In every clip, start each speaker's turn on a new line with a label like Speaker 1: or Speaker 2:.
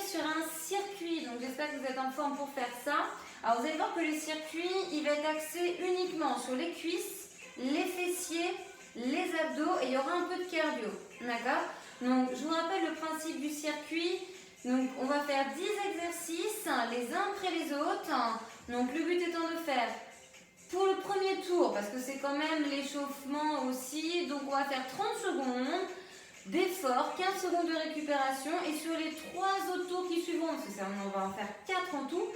Speaker 1: sur un circuit. Donc j'espère que vous êtes en forme pour faire ça. Alors vous allez voir que le circuit, il va être axé uniquement sur les cuisses, les fessiers, les abdos et il y aura un peu de cardio. D'accord? Donc je vous rappelle le principe du circuit. Donc on va faire 10 exercices les uns après les autres. Donc le but étant de faire pour le premier tour, parce que c'est quand même l'échauffement aussi, donc on va faire 30 secondes d'effort, 15 secondes de récupération et sur les 3 autres tours qui suivront, parce que ça, on va en faire 4 en tout,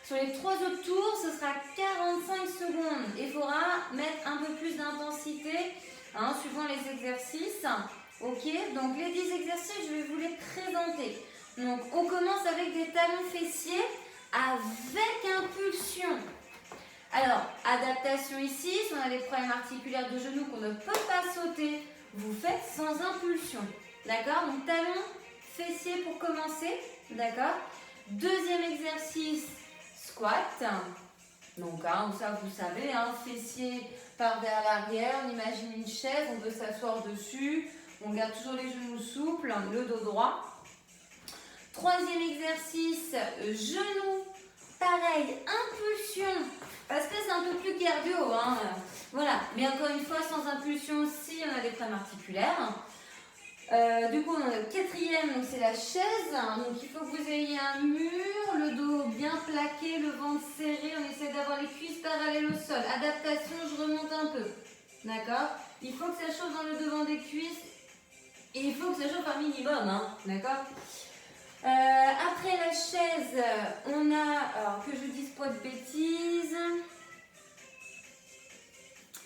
Speaker 1: sur les 3 autres tours, ce sera 45 secondes. Il faudra mettre un peu plus d'intensité suivant les exercices. Ok, donc les 10 exercices, je vais vous les présenter. Donc on commence avec des talons fessiers avec impulsion. Alors, adaptation ici, si on a des problèmes articulaires de genoux qu'on ne peut pas sauter, vous faites sans impulsion. D'accord? Donc talons fessiers pour commencer. D'accord? Deuxième exercice, squat. Donc ça vous savez, fessiers par vers l'arrière, on imagine une chaise, on peut s'asseoir dessus, on garde toujours les genoux souples, le dos droit. Troisième exercice, genoux, pareil, impulsion, parce que c'est un peu plus cardio, voilà, mais encore une fois, sans impulsion, si on a des problèmes articulaires. Du coup, on a le quatrième, donc c'est la chaise, donc il faut que vous ayez un mur, le dos bien plaqué, le ventre serré, on essaie d'avoir les cuisses parallèles au sol. Adaptation, je remonte un peu, d'accord? Il faut que ça chauffe dans le devant des cuisses, et il faut que ça chauffe un minimum, d'accord? Après la chaise, on a, alors que je dise pas de bêtises,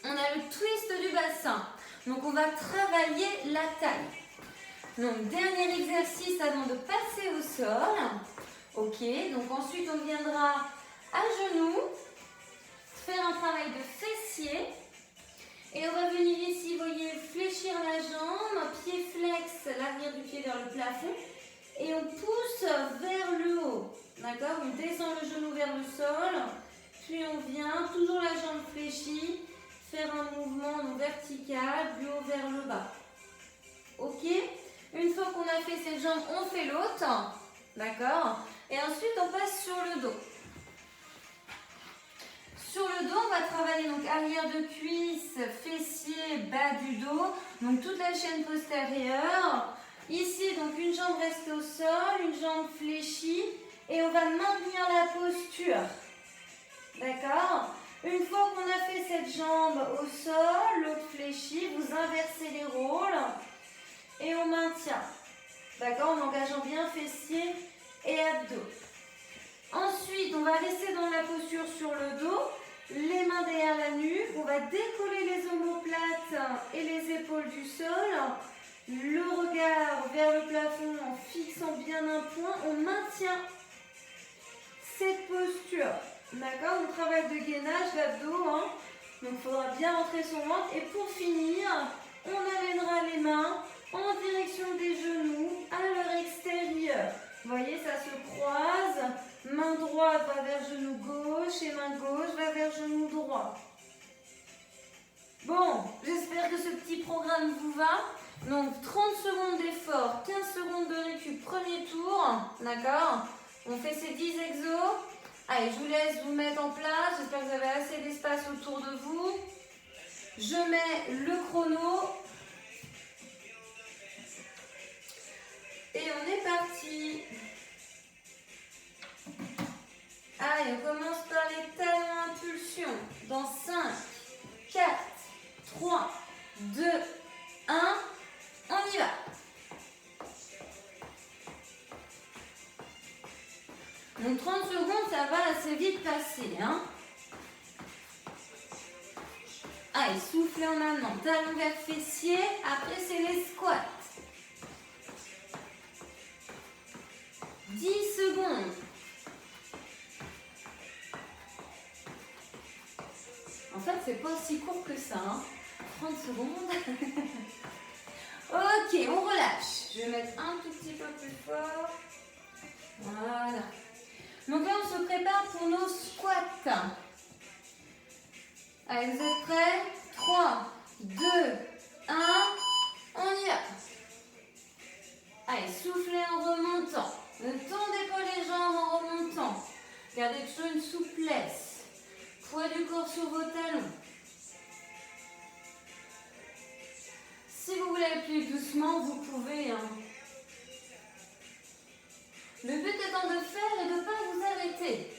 Speaker 1: on a le twist du bassin. Donc on va travailler la taille. Donc dernier exercice avant de passer au sol. Ok, donc ensuite on viendra à genoux, faire un travail de fessier. Et on va venir ici, vous voyez, fléchir la jambe, pied flex, l'arrière du pied vers le plafond. Et on pousse vers le haut, d'accord? On descend le genou vers le sol, puis on vient, toujours la jambe fléchie, faire un mouvement vertical du haut vers le bas. Ok? Une fois qu'on a fait cette jambe, on fait l'autre, d'accord? Et ensuite, on passe sur le dos. Sur le dos, on va travailler donc arrière de cuisse, fessier, bas du dos, donc toute la chaîne postérieure. Ici, donc une jambe reste au sol, une jambe fléchie et on va maintenir la posture. D'accord? Une fois qu'on a fait cette jambe au sol, l'autre fléchie, vous inversez les rôles et on maintient. D'accord? En engageant bien fessiers et abdos. Ensuite, on va rester dans la posture sur le dos, les mains derrière la nuque. On va décoller les omoplates et les épaules du sol. Le regard vers le plafond en fixant bien un point, on maintient cette posture. D'accord? On travaille de gainage, d'abdos. Donc il faudra bien rentrer son ventre. Et pour finir, on amènera les mains en direction des genoux à leur extérieur. Vous voyez, ça se croise. Main droite va vers genou gauche et main gauche va vers genou droit. Bon, j'espère que ce petit programme vous va. Donc 30 secondes d'effort, 15 secondes de récup, premier tour, d'accord? On fait ces 10 exos. Allez, je vous laisse vous mettre en place, j'espère que vous avez assez d'espace autour de vous. Je mets le chrono. Et on est parti. Allez, on commence par les talons impulsion. Dans 5, 4, 3, 2, 1. On y va. Donc 30 secondes, ça va assez vite passer. Allez, soufflez en amenant. Talon vers fessier. Après, c'est les squats. 10 secondes. En fait, c'est pas aussi court que ça. 30 secondes. Ok, on relâche. Je vais mettre un tout petit peu plus fort. Voilà. Donc là, on se prépare pour nos squats. Allez, vous êtes prêts? 3, 2, 1. On y va. Allez, soufflez en remontant. Ne tendez fort sur vos talons. Si vous voulez aller plus doucement, vous pouvez. Hein. Le but étant de faire et de ne pas vous arrêter.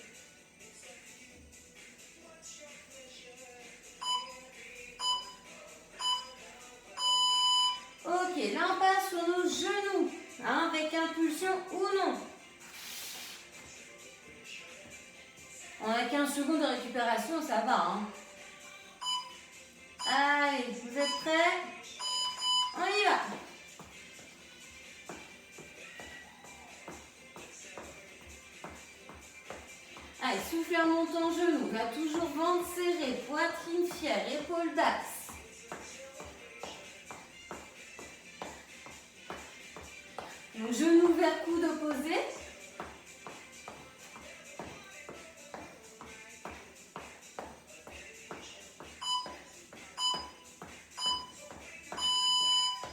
Speaker 1: Ok, là on passe sur nos genoux, hein, avec impulsion ou non. On a 15 secondes de récupération, ça va. Hein. Allez, vous êtes prêts? On y va. Allez, soufflez en montant genou. On a toujours ventre serré, poitrine fière, épaules d'axe. Donc, genou vers coude opposé.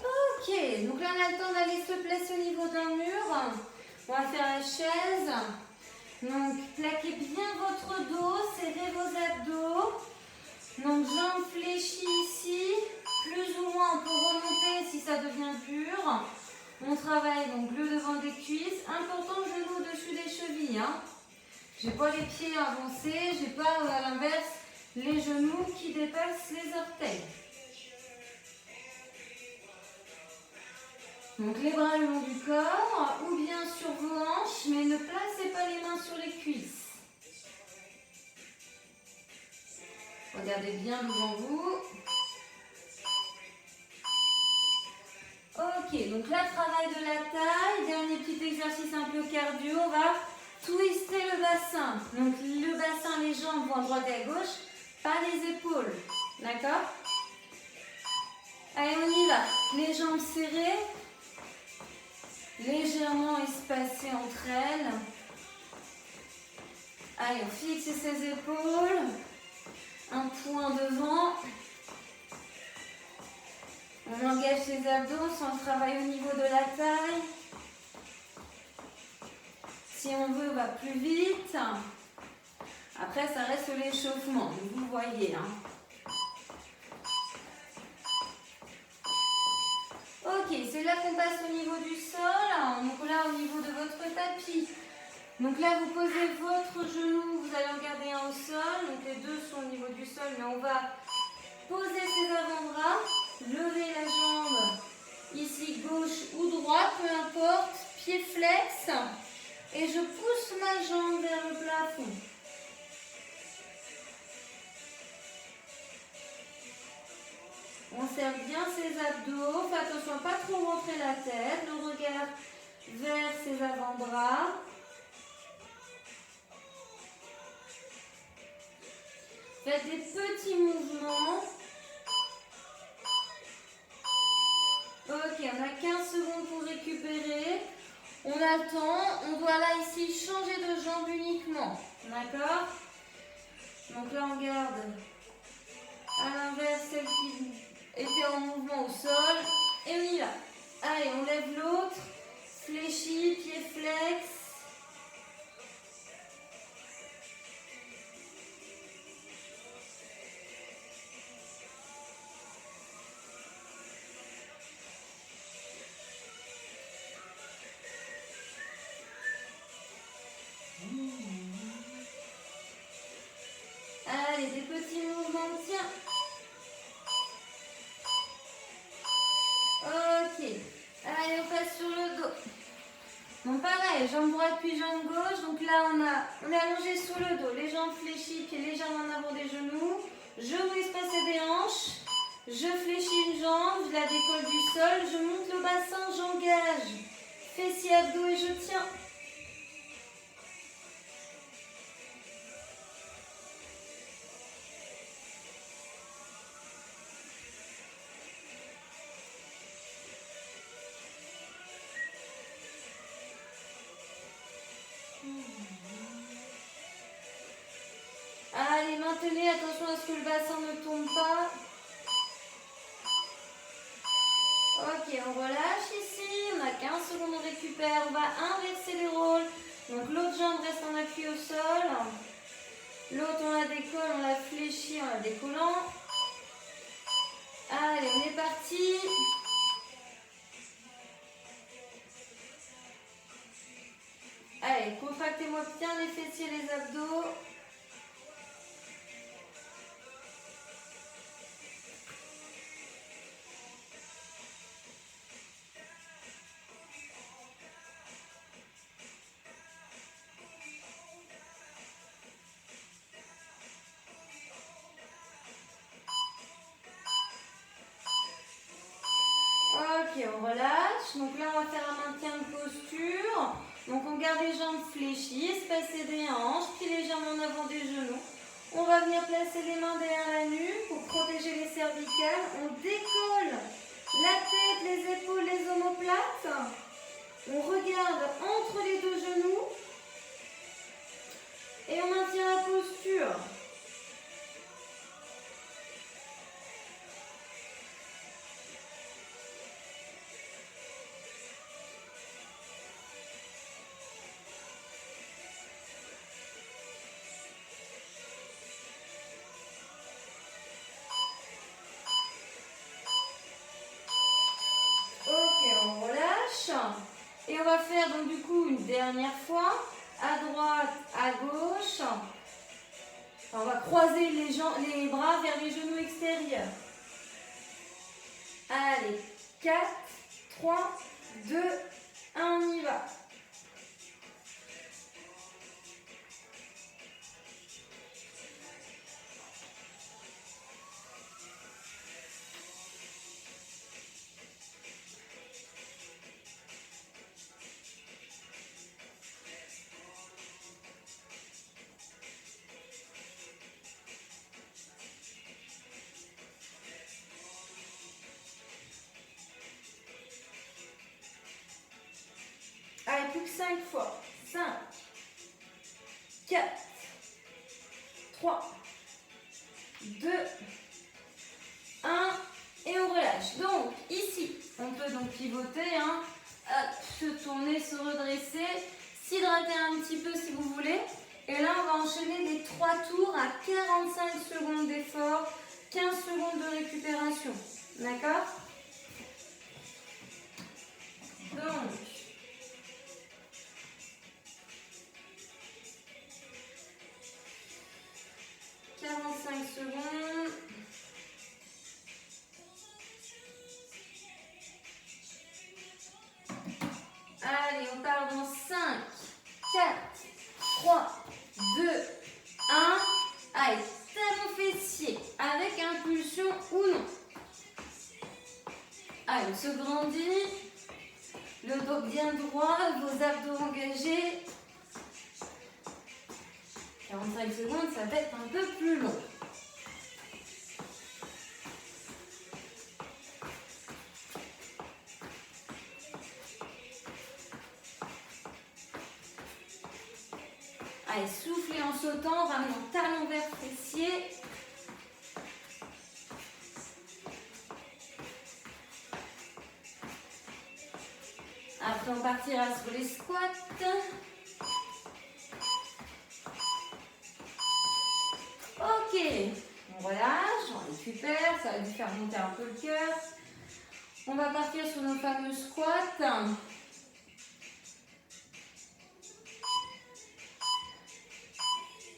Speaker 1: Ok, donc là on a le temps d'aller se placer au niveau d'un mur. On va faire la chaise. Donc plaquez bien votre dos, serrez vos abdos. Donc jambes fléchies ici. Plus ou moins on peut remonter si ça devient dur. On travaille donc le devant des cuisses. Important, genou au-dessus des chevilles. Hein. J'ai pas les pieds avancés, j'ai pas à l'inverse les genoux qui dépassent les orteils. Donc les bras le long du corps ou bien sur vos hanches, mais ne placez pas les mains sur les cuisses. Regardez bien devant vous. Ok, donc là, travail de la taille. Dernier petit exercice un peu cardio. On va twister le bassin. Donc le bassin, les jambes vont à droite et à gauche, pas les épaules. D'accord? Allez, on y va. Les jambes serrées. Légèrement espacées entre elles. Allez, on fixe ses épaules. Un point devant. On engage ses abdos sans travail au niveau de la taille. Si on veut, on va plus vite. Après, ça reste l'échauffement, vous voyez. Hein. Ok, c'est là qu'on passe au niveau du sol. Donc là, au niveau de votre tapis. Donc là, vous posez votre genou, vous allez en garder un au sol. Donc les deux sont au niveau du sol, mais on va poser ses avant-bras. Lever la jambe, ici gauche ou droite, peu importe, pied flex, et je pousse ma jambe vers le plafond. On serre bien ses abdos, faites attention à ne pas trop rentrer la tête, le regard vers ses avant-bras. Faites des petits mouvements. Ok, on a 15 secondes pour récupérer. On attend. On doit là ici changer de jambe uniquement. D'accord? Donc là, on garde à l'inverse celle qui était en mouvement au sol. Et on y va. Allez, on lève l'autre. Fléchi, pied flex. Allez, des petits mouvements, tiens. Ok. Allez, on passe sur le dos. Donc pareil, jambe droite puis jambe gauche. Donc là, on est allongé sous le dos. Les jambes fléchies, pieds légèrement en avant des genoux. Genoux espacés des hanches. Je fléchis une jambe, je la décolle du sol. Je monte le bassin, j'engage. Fessiers, abdos et je tiens. Allez, maintenez, attention à ce que le bassin ne tombe pas. Ok, on relâche ici, on a 15 secondes, on récupère, on va inverser les rôles. Donc l'autre jambe reste en appui au sol. L'autre, on la décolle, on la fléchit en la décollant. Allez, on est parti. Allez, contractez-moi bien les fessiers, les abdos. Ok, on relâche. Donc là, on va faire un maintien de posture. Donc on garde les jambes fléchies, espacées des hanches, puis les jambes en avant des genoux. On va venir placer les mains derrière la nuque pour protéger les cervicales. On décolle la tête, les épaules, les omoplates. On regarde entre les deux genoux. Et on maintient la posture. Ok, on relâche. Et on va faire donc du coup une dernière fois. À droite, à gauche. On va croiser les bras vers les genoux extérieurs. Allez, 4, 3, 2, 1, on y va. Allez, plus que 5 fois. 5, 4, 3, 2, 1. Et on relâche. Donc, ici, on peut donc pivoter, hein. Hop, se tourner, se redresser, s'hydrater un petit peu si vous voulez. Et là, on va enchaîner les 3 tours à 45 secondes d'effort, 15 secondes de récupération. D'accord? Donc, 45 secondes. Allez, on part dans 5, 4, 3, 2, 1. Allez, talon fessier avec impulsion ou non. Allez, on se grandit. Le dos bien droit, vos abdos engagés. 45 secondes, ça va être un peu plus long. Allez, soufflez en sautant, ramenons talon vers fessier. Après, on partira sur les squats. Ok, on relâche, on récupère, ça va nous faire monter un peu le cœur. On va partir sur nos fameux squats.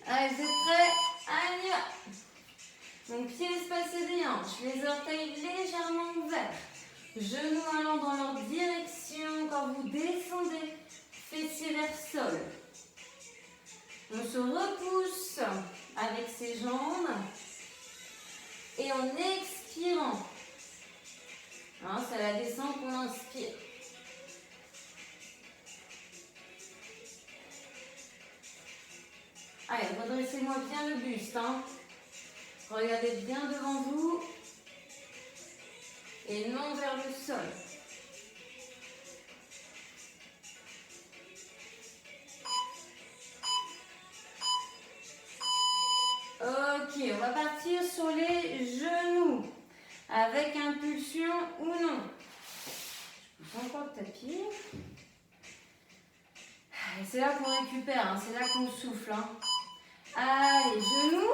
Speaker 1: Allez, vous êtes prêts? Allez, on y va. Donc, pieds espacés des hanches, les orteils légèrement ouverts. Genoux allant dans leur direction quand vous descendez, fessiers vers sol. On se repousse avec ses jambes et en expirant, hein, c'est à la descente qu'on inspire. Allez, redressez-moi bien le buste. Hein. Regardez bien devant vous et non vers le sol. Ok, on va partir sur les genoux avec impulsion ou non. Je pousse encore le tapis. C'est là qu'on récupère, hein, c'est là qu'on souffle. Hein. Allez, genoux.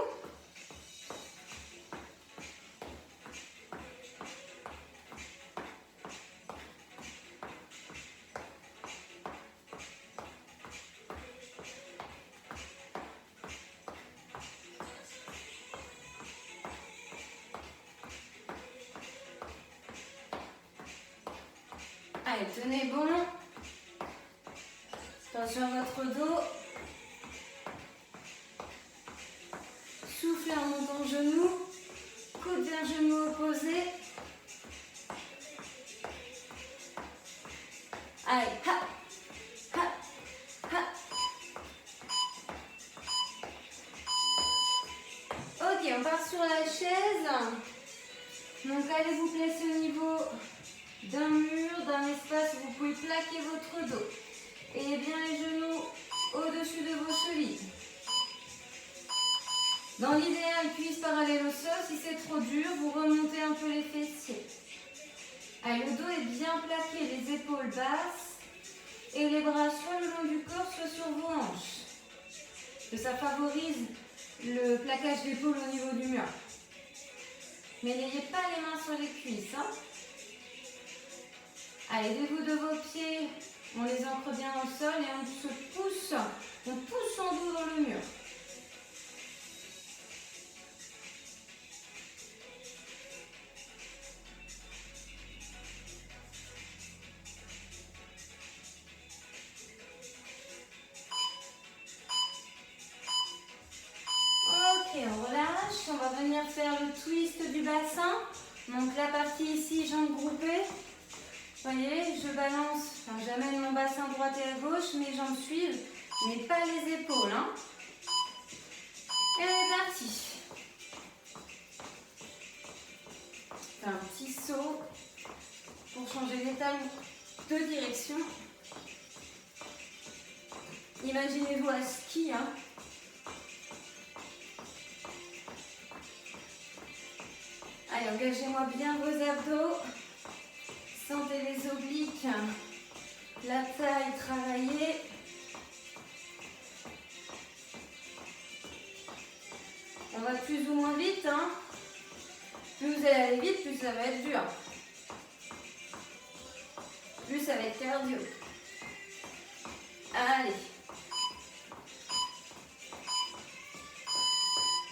Speaker 1: Allez, tenez bon. Attention à votre dos. Soufflez en montant genou. Coude d'un genou opposé. Allez, ha, ha, ha. Ok, on part sur la chaise. Donc allez vous placer au niveau d'un mur, d'un espace où vous pouvez plaquer votre dos. Et bien les genoux au-dessus de vos chevilles. Dans l'idéal, cuisse parallèle au sol. Si c'est trop dur, vous remontez un peu les fessiers. Allez, le dos est bien plaqué, les épaules basses. Et les bras soit le long du corps, soit sur vos hanches. Que ça favorise le plaquage d'épaule au niveau du mur. Mais n'ayez pas les mains sur les cuisses. Hein. Allez, aidez-vous de vos pieds. On les ancre bien au sol et on se pousse. On pousse son dos dans le mur. Ok, on relâche. On va venir faire le twist du bassin. Donc la partie ici, jambes groupées. Vous voyez, je balance, enfin, j'amène mon bassin droite et à gauche, mes jambes suivent, mais pas les épaules. Hein. Et on est parti. Un petit saut pour changer les talons de direction. Imaginez-vous à ski. Hein. Allez, engagez-moi bien vos abdos. Sentez les obliques, la taille travaillée. On va plus ou moins vite. Hein. Plus vous allez aller vite, plus ça va être dur. Plus ça va être cardio. Allez.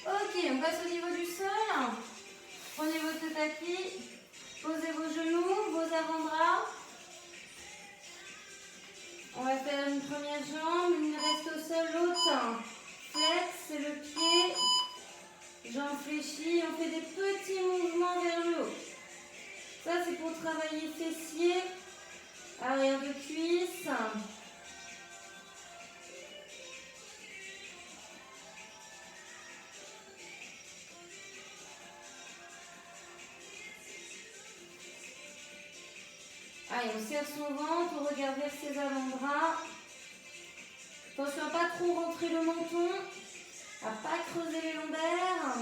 Speaker 1: Ok, on passe au niveau du sol. Prenez votre tapis. Posez vos genoux, vos avant-bras. On va faire une première jambe, une reste au sol, l'autre. Flex le pied. Jambes fléchies. On fait des petits mouvements vers le haut. Ça, c'est pour travailler fessiers, arrière de cuisse. Allez, on serre son ventre, on regarde vers ses avant-bras. Attention à ne pas trop rentrer le menton, à ne pas creuser les lombaires.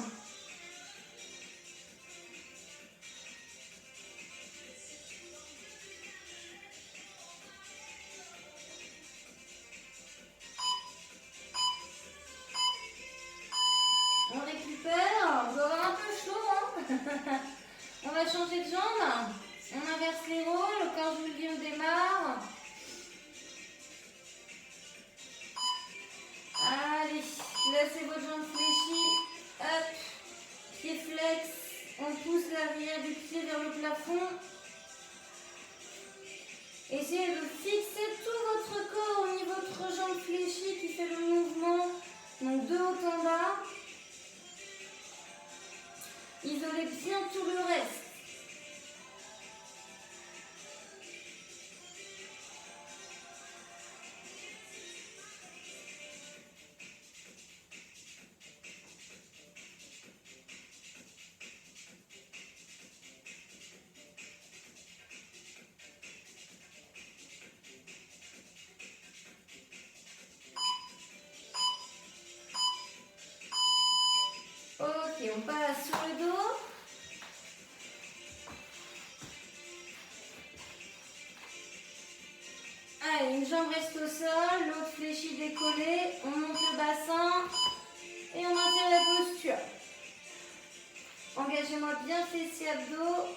Speaker 1: On récupère, on doit avoir un peu chaud. Hein. On va changer de jambe. On inverse les rôles, quand je vous le dis, on démarre. Allez, laissez vos jambes fléchies. Hop, pied flex. On pousse l'arrière du pied vers le plafond. Essayez de fixer tout votre corps au niveau de votre jambe fléchie qui fait le mouvement. Donc de haut en bas. Isolez bien tout le reste. Ok, on passe sur le dos. Allez, une jambe reste au sol, l'autre fléchie décollée. On monte le bassin. Et on maintient la posture. Engagez-moi bien fessiers abdos.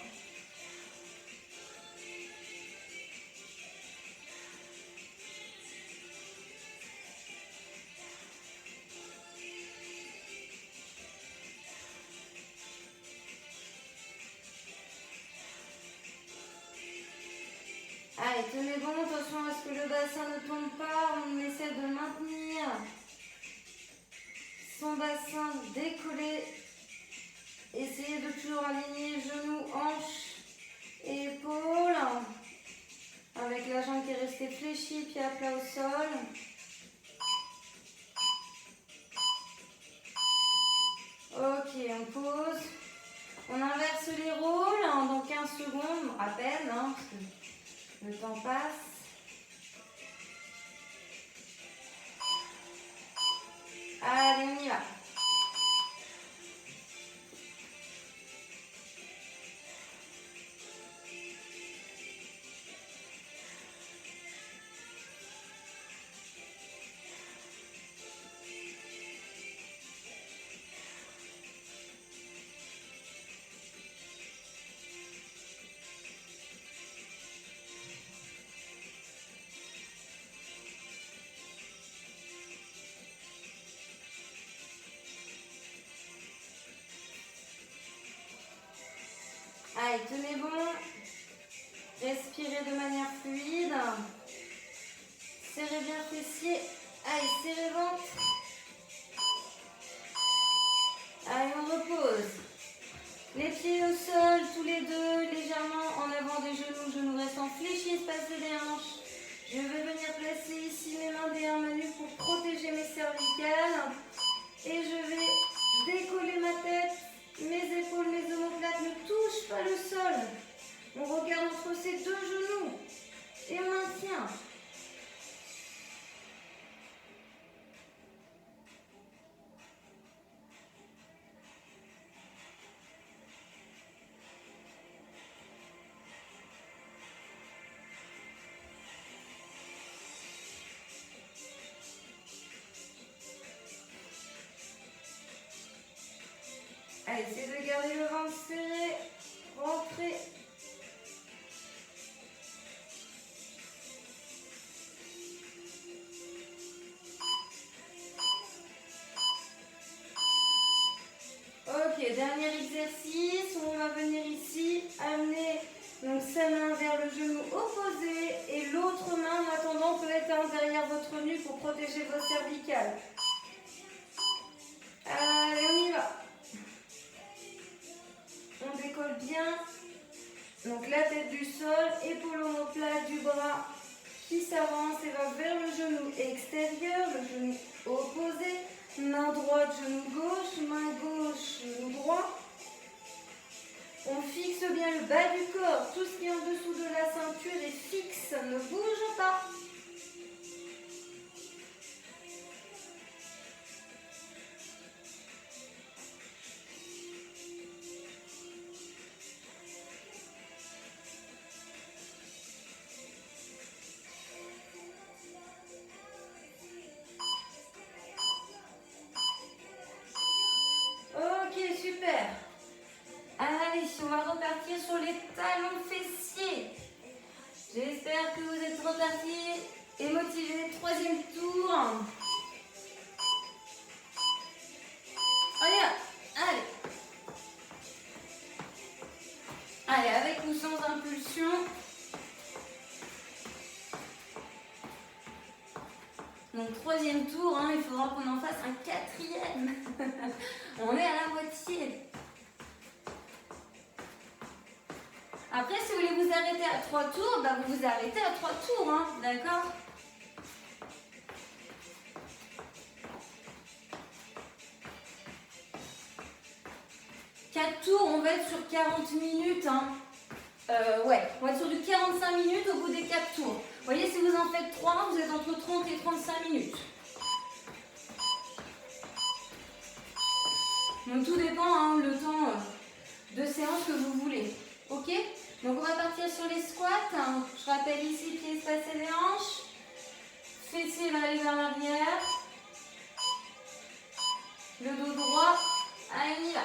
Speaker 1: Allez, tenez bon, attention à ce que le bassin ne tombe pas. On essaie de maintenir son bassin décollé. Essayez de toujours aligner genoux, hanches et épaules. Avec la jambe qui est restée fléchie, pied à plat au sol. Ok, on pose. On inverse les rôles dans 15 secondes, à peine, parce que le temps passe. Allez, on y va. Allez, tenez bon. Respirez de manière fluide. Serrez bien fessiers. Allez, serrez ventre. Allez, on repose. Les pieds au sol, tous les deux, légèrement en avant des genoux restant fléchis, espace des hanches. Je vais venir placer ici mes mains derrière ma nuque pour protéger mes cervicales. Et je vais décoller ma tête. Mes épaules, mes omoplates ne touchent pas le sol. On regarde entre ces deux genoux et on maintient. Allez, essayez de garder le ventre serré. Rentrez. Ok, dernier exercice. On va venir ici amener donc sa main vers le genou opposé et l'autre main en attendant peut être derrière votre nuque pour protéger vos cervicales. Allez, on y va. On décolle bien. Donc la tête du sol, épaule omoplate du bras qui s'avance et va vers le genou extérieur, le genou opposé. Main droite, genou gauche, main gauche, genou droit. On fixe bien le bas du corps, tout ce qui est en dessous de la ceinture est fixe, ne bouge pas. Ok, super. Allez, on va repartir sur les talons fessiers. J'espère que vous êtes repartis et motivés. Troisième tour. Allez, allez. Allez, avec ou sans impulsion. Donc troisième tour, il faudra qu'on en fasse un quatrième. On est à la moitié. Après, si vous voulez vous arrêter à 3 tours, vous vous arrêtez à 3 tours, d'accord? Quatre tours, on va être sur 40 minutes. Ouais, on va être sur du 45 minutes au bout des 4 tours. Vous voyez, si vous en faites 3, vous êtes entre 30 et 35 minutes. Donc tout dépend le temps de séance que vous voulez. Ok? Donc on va partir sur les squats. Je rappelle ici, pieds espacés les hanches. Fessiers va aller vers l'arrière. le dos droit. Allez, on y va.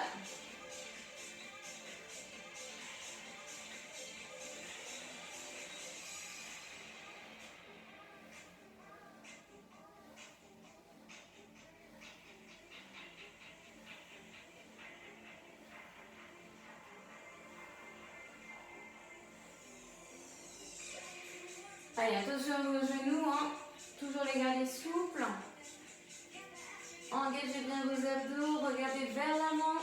Speaker 1: Allez, attention aux genoux, hein. Toujours les garder souples. Engagez bien vos abdos, regardez vers l'avant.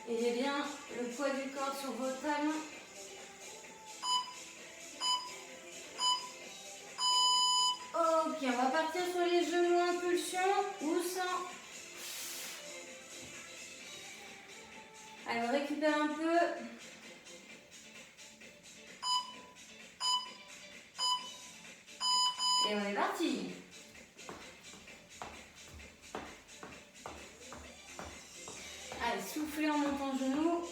Speaker 1: Ayez bien le poids du corps sur vos talons. Ok, on va partir sur les genoux, impulsion ou sans. Allez, on récupère un peu. Et on est parti. Allez, soufflez en montant genoux.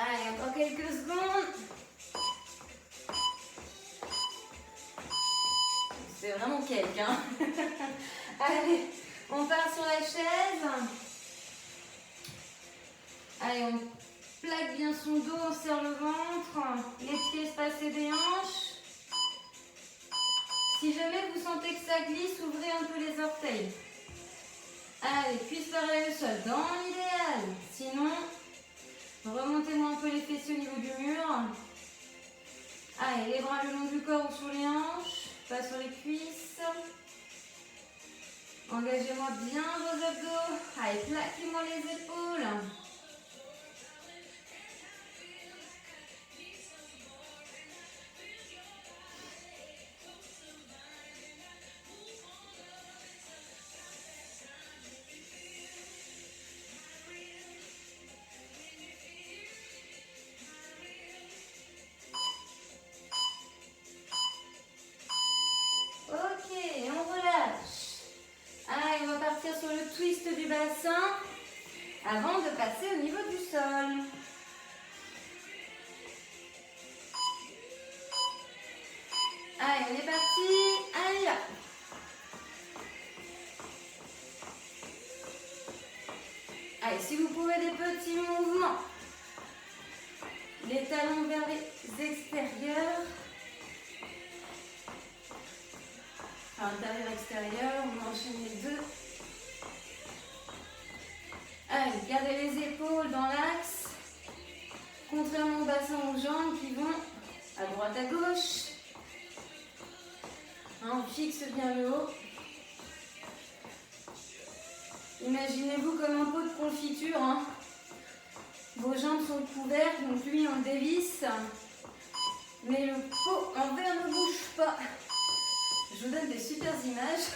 Speaker 1: Allez, encore quelques secondes. C'est vraiment quelque, hein. Allez, on part sur la chaise. Allez, on plaque bien son dos, on serre le ventre. Les pieds espacés des hanches. Si jamais vous sentez que ça glisse, ouvrez un peu les orteils. Allez, cuisse parallèle au sol, dans l'idéal. Sinon, remontez-moi un peu les fessiers au niveau du mur. Allez, les bras le long du corps ou sur les hanches, pas sur les cuisses. Engagez-moi bien vos abdos. Allez, plaquez-moi les épaules. Sur le twist du bassin avant de passer au niveau du sol. Allez, on est parti. Allez là. Allez, si vous pouvez des petits mouvements. Les talons vers les extérieurs. Enfin, intérieur-extérieur, on enchaîne les deux. Allez, gardez les épaules dans l'axe. Contrairement au bassin aux jambes qui vont à droite à gauche. Hein, on fixe bien le haut. Imaginez-vous comme un pot de confiture. Hein. Vos jambes sont couvertes, donc lui on dévisse. Mais le pot en verre ne bouge pas. Je vous donne des super images.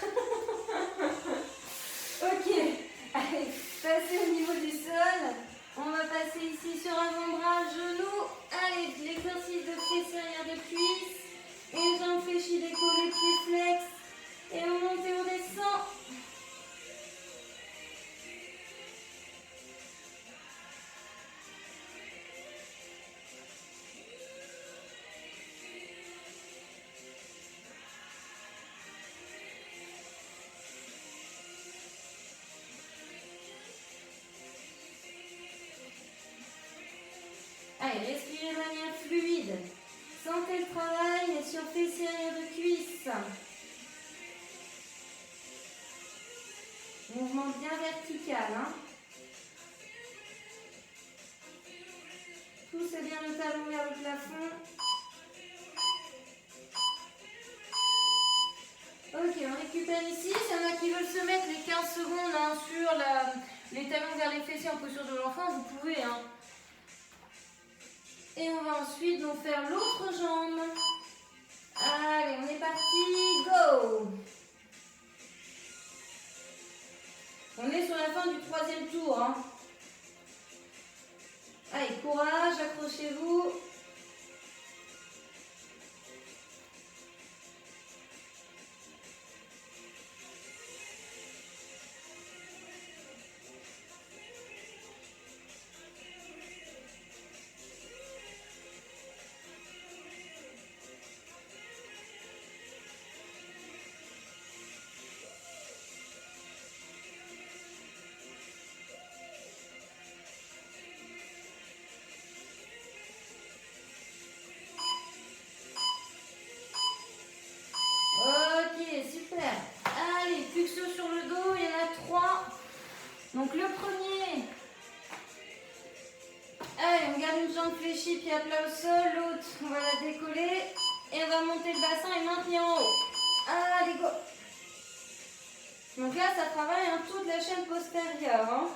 Speaker 1: Ok, allez, passez au niveau du sol. On va passer ici sur avant-bras, genoux. Allez, l'exercice de fessiers arrière de cuisse. Une jambe fléchie décollée, pied flex. Et on monte et on descend. Allez, respirez de manière fluide. Sentez le travail, mais sur fessiers arrière de cuisse. Mouvement bien vertical. Hein. Poussez bien le talon vers le plafond. Ok, on récupère ici. S'il y en a qui veulent se mettre les 15 secondes hein, sur les talons vers les fessiers en posture de l'enfant, vous pouvez. Hein. Et on va ensuite donc faire l'autre jambe. Allez, on est parti, go! On est sur la fin du troisième tour. Hein. Allez, courage, accrochez-vous. Donc le premier, allez, on garde une jambe fléchie, pied à plat au sol, l'autre, on va la décoller et on va monter le bassin et maintenir en haut. Allez, go! Donc là, ça travaille hein, toute la chaîne postérieure. Hein.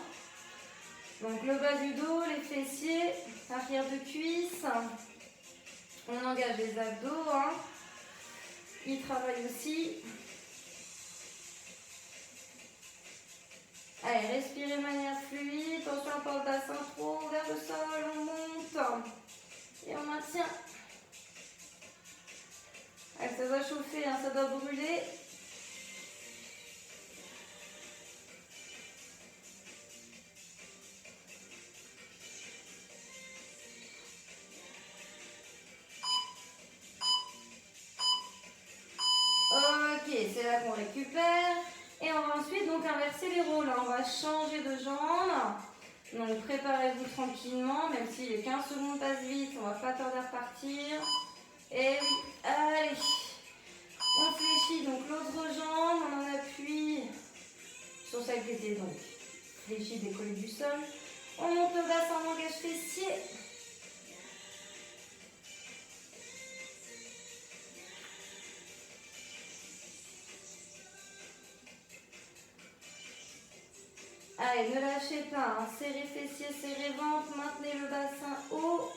Speaker 1: Donc le bas du dos, les fessiers, arrière de cuisse. On engage les abdos. Hein. Ils travaillent aussi. Allez, respirez de manière fluide. Attention, pas le bassin trop vers le sol. On monte. Et on maintient. Allez, ça doit chauffer, hein, ça doit brûler. Ok, c'est là qu'on récupère. Et on va ensuite donc inverser les rôles. On va changer de jambe. Donc préparez-vous tranquillement, même si les 15 secondes passent vite, on va pas tarder à repartir. Et oui, allez. On fléchit donc l'autre jambe, on en appuie sur celle qui était donc fléchie, décollée du sol. On monte le bassin, on engage fessier. Allez, ne lâchez pas, hein. Serrez fessiers, serrez ventre, maintenez le bassin haut.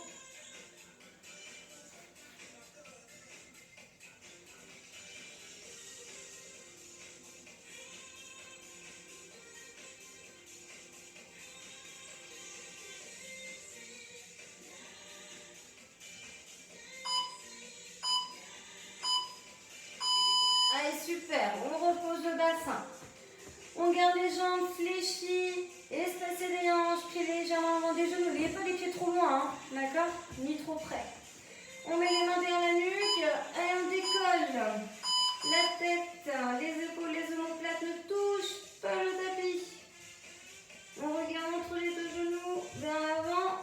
Speaker 1: Allez, super, on repose le bassin. On garde les jambes fléchies, espacez les hanches, pieds légèrement avant des genoux. N'ayez pas les pieds trop loin, hein, d'accord? Ni trop près. On met les mains derrière la nuque et on décolle. La tête, les épaules, les omoplates ne touchent pas le tapis. On regarde entre les deux genoux, vers l'avant.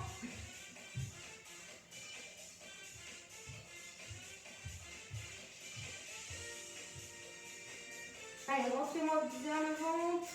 Speaker 1: Allez, rentrez-moi bien le ventre.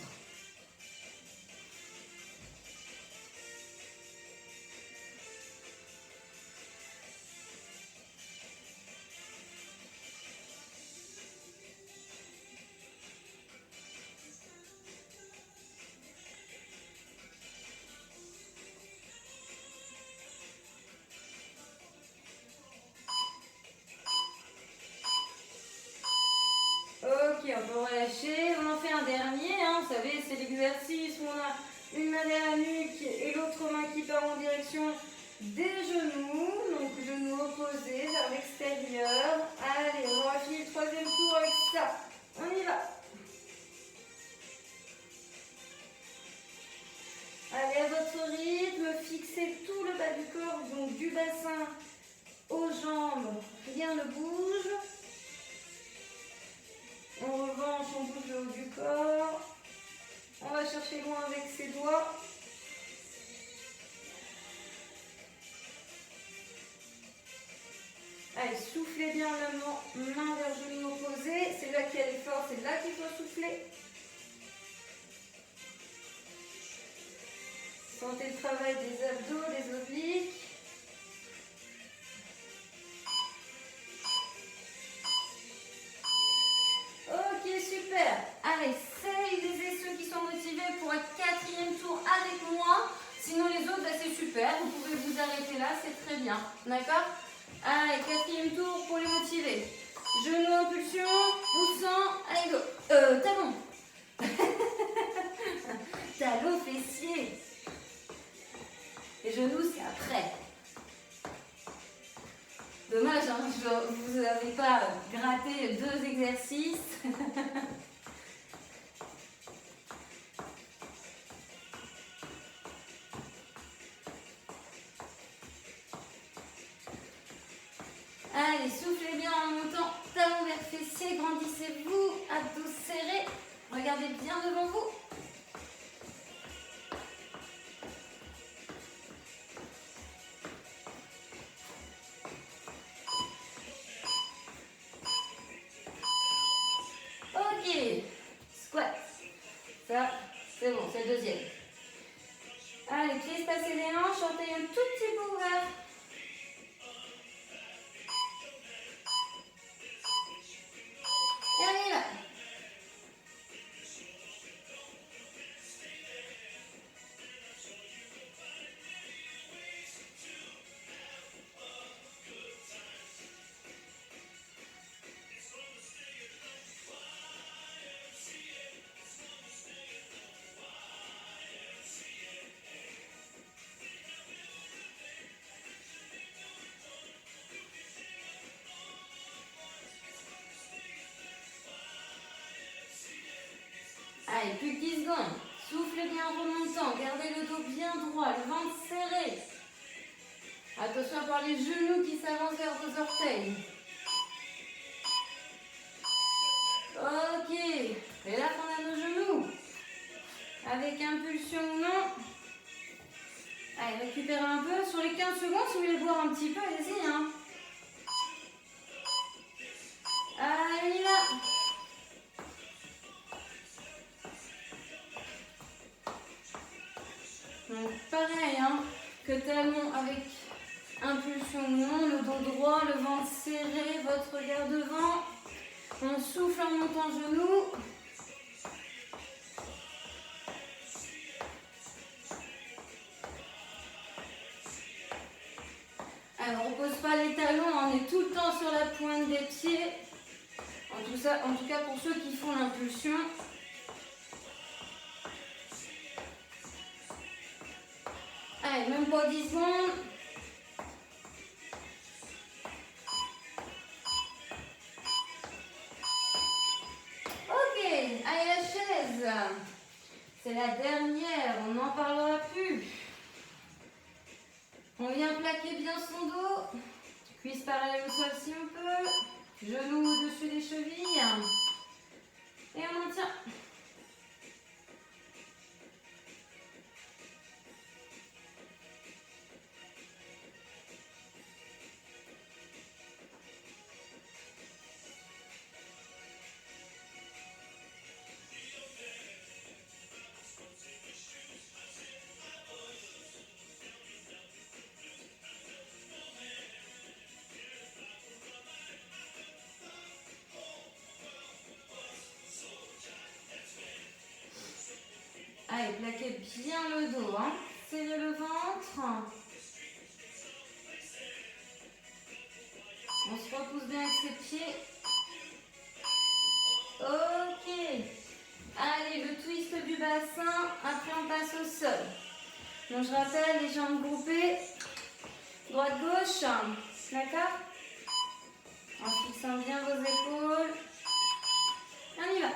Speaker 1: Ok, on peut relâcher. On en fait un dernier. Hein. Vous savez, c'est l'exercice où on a une main derrière la nuque et l'autre main qui part en direction des genoux. Donc, genoux opposés vers l'extérieur. Allez, on va finir le troisième tour avec ça. On y va. Allez, à votre rythme, fixez tout le bas du corps, donc du bassin aux jambes. Rien ne bouge. En revanche, on bouge le haut du corps. On va chercher loin avec ses doigts. Allez, soufflez bien la main vers genou opposé. C'est là qu'il y a l'effort, c'est là qu'il faut souffler. Sentez le travail des abdos, des obliques. Ok, super. Allez, celles et ceux qui sont motivés pour un quatrième tour avec moi. Sinon, les autres, bah, c'est super. Vous pouvez vous arrêter là, c'est très bien. D'accord? Allez, quatrième tour pour les motiver. Genou, impulsion, poussant, allez go. Talon. Talon, fessier. Et genoux, c'est après. Dommage, hein, vous n'avez pas gratté 2 exercices. Allez, soufflez bien en montant, talon vers fessier, grandissez-vous, abdos serrés, regardez bien devant vous. Ok, squat, ça c'est bon, c'est le deuxième. Allez, pieds espacés les hanches, orteils un tout petit peu ouverts. Et on y va. Allez, plus que 10 secondes. Soufflez bien en remontant. Gardez le dos bien droit, le ventre serré. Attention à voir les genoux qui s'avancent vers vos orteils. Ok. Et là, on a nos genoux. Avec impulsion ou non. Allez, récupérez un peu. Sur les 15 secondes, si vous voulez boire un petit peu, allez-y. Hein. Allez, on y va. Donc pareil, hein, que talon avec impulsion non, le dos droit, le ventre serré, votre regard devant. On souffle en montant genou. Alors on ne pose pas les talons, on est tout le temps sur la pointe des pieds. En tout cas pour ceux qui font l'impulsion. Allez, même pas 10 secondes. Ok, allez la chaise. C'est la dernière, on n'en parlera plus. On vient plaquer bien son dos. Cuisse parallèle au sol si on peut. Genoux au-dessus des chevilles. Et on maintient. Allez, plaquez bien le dos, hein. Serrez le ventre. On se repousse bien avec ses pieds. Ok. Allez, le twist du bassin. Après, on passe au sol. Donc, je rappelle, les jambes groupées. Droite-gauche. D'accord? En fixant bien vos épaules. On y va.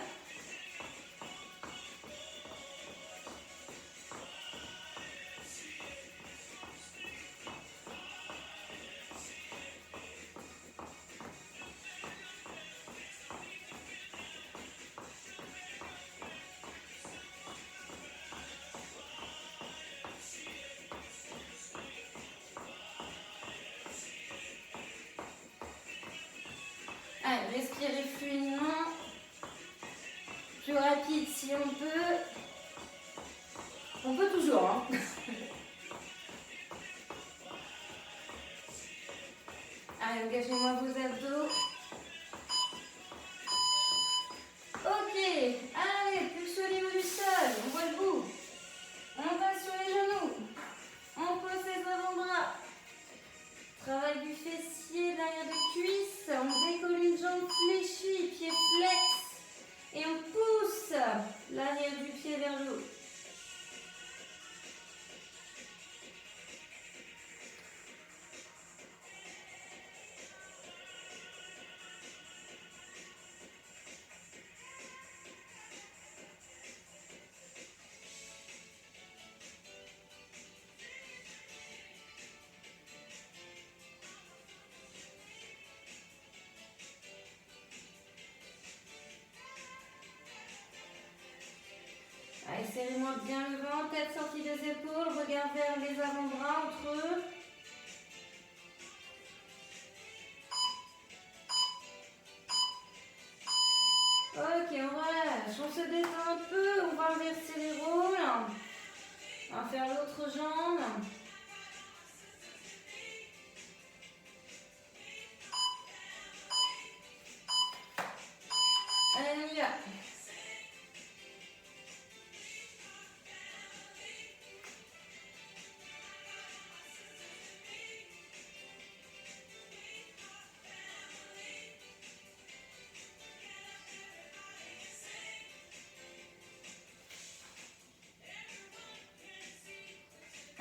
Speaker 1: Allez, respirez fluidement. Plus rapide si on peut. On peut toujours, hein. Allez, engagez-moi vos abdos. Ok, allez, plus au niveau du sol. On voit le bout. On passe sur les genoux. On pose les avant-bras. Travail du fessier, l'arrière de cuisse. On décolle une jambe serrez-moi bien le ventre, tête sortie des épaules, regard vers les avant-bras entre eux. Ok, on relâche, on se détend un peu, on va inverser les rôles. On va faire l'autre jambe. Allez, on y va.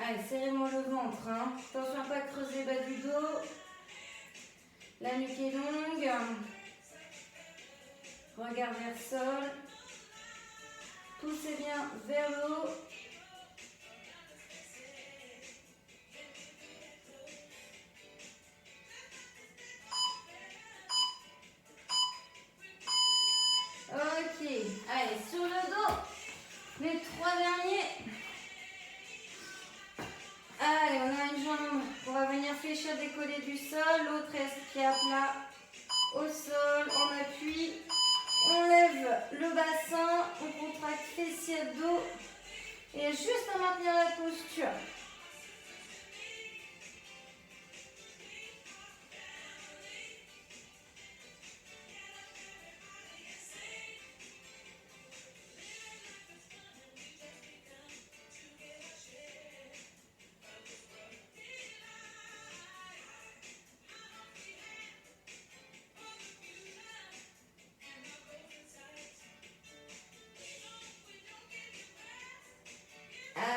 Speaker 1: Allez, serrez-moi le ventre. Hein. Attention à ne pas creuser le bas du dos. La nuque est longue. Regard vers le sol. Poussez bien vers le haut. Ok, allez, sur le dos. Les 3 derniers. Allez, on a une jambe. On va venir fléchir, décoller du sol. L'autre reste pied à plat au sol. On appuie. On lève le bassin. On contracte fessier, dos. Et juste à maintenir la posture.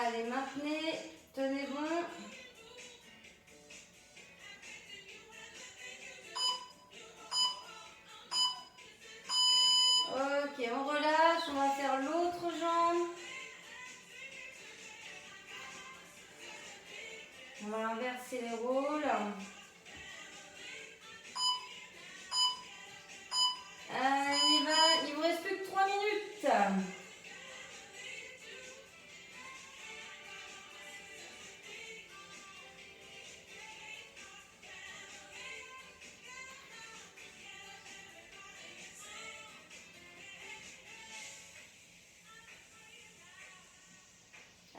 Speaker 1: Allez, maintenez, tenez bon. Ok, on relâche, on va faire l'autre jambe. On va inverser les rôles. Allez, on y va, il vous reste plus que 3 minutes.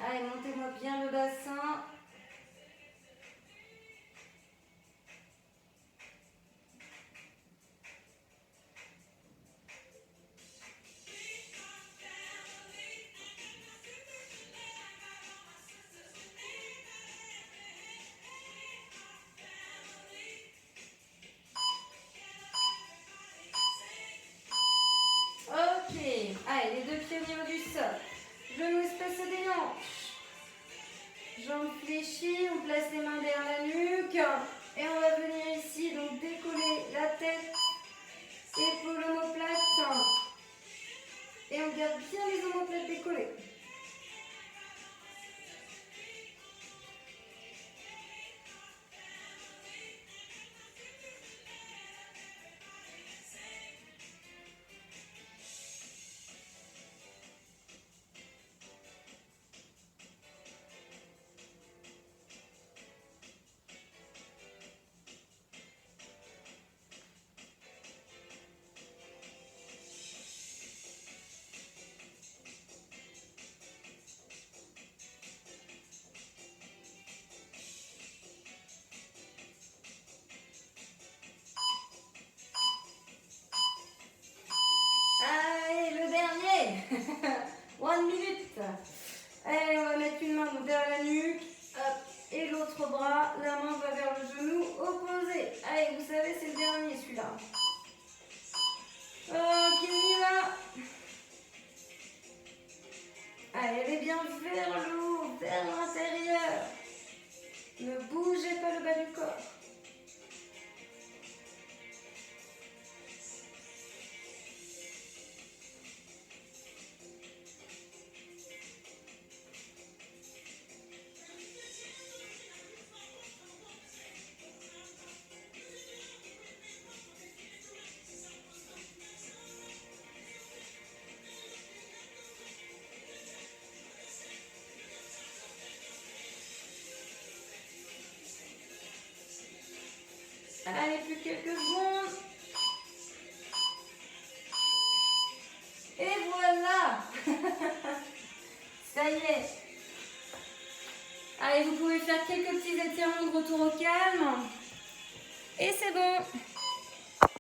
Speaker 1: Allez, montez-moi bien le bassin. Ok, allez, les 2 pieds au niveau du sol. Genoux espacés des hanches. Jambes fléchies, on place les mains derrière la nuque. Et on va venir ici, donc décoller la tête, épaules omoplates. Et on garde bien les omoplates décollées. Allez, le dernier. 1 minute. Allez, on va mettre une main derrière la nuque. Hop, et l'autre bras, la main va vers le genou opposé. Allez, vous savez, c'est le dernier celui-là. Ok, on y va. Allez, allez bien vers le haut, vers l'intérieur. Ne bougez pas le bas du corps. Allez, plus quelques secondes. Et voilà. Ça y est. Allez, vous pouvez faire quelques petits étirements de retour au calme. Et c'est bon.